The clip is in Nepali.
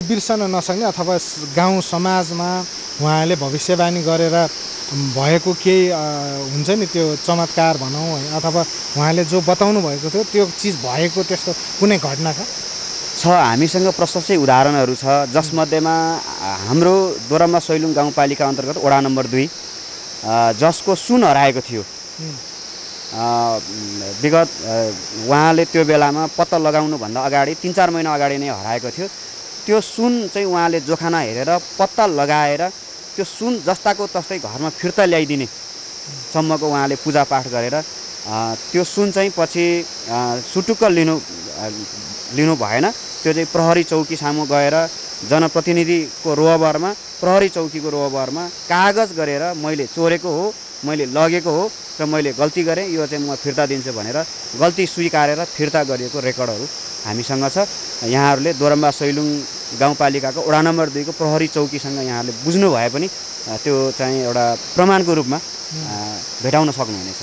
बिर्सन नसक्ने अथवा गाउँ समाजमा उहाँले भविष्यवाणी गरेर भएको केही हुन्छ नि त्यो चमत्कार भनौँ है अथवा उहाँले जो बताउनु भएको थियो त्यो चिज भएको त्यस्तो कुनै घटना छ हामीसँग प्रशस्त उदाहरणहरू छ जसमध्येमा हाम्रो दोरम्बा सैलुङ गाउँपालिका अन्तर्गत वडा नम्बर 2 जसको सुन हराएको थियो विगत उहाँले त्यो बेलामा पत्ता लगाउनुभन्दा अगाडि 3-4 महिना अगाडि नै हराएको थियो त्यो सुन चाहिँ उहाँले जोखाना हेरेर पत्ता लगाएर त्यो सुन जस्ताको तस्तै घरमा फिर्ता ल्याइदिने सम्मको उहाँले पूजापाठ गरेर त्यो सुन चाहिँ पछि सुटुक्क लिनु भएन त्यो चाहिँ प्रहरी चौकी सामु गएर जनप्रतिनिधिको रोहबरमा प्रहरी चौकीको रोहबरमा कागज गरेर मैले चोरेको हो मैले लगेको हो र मैले गल्ती गरेँ यो चाहिँ म फिर्ता दिन्छु भनेर गल्ती स्वीकारेर फिर्ता गरिएको रेकर्डहरू हामीसँग छ यहाँहरूले दोरम्बा सैलुङ गाउँपालिकाको वडा नम्बर 2 को प्रहरी चौकीसँग यहाँहरूले बुझ्नु भए पनि त्यो चाहिँ एउटा प्रमाणको रूपमा भेटाउन सक्नुहुनेछ।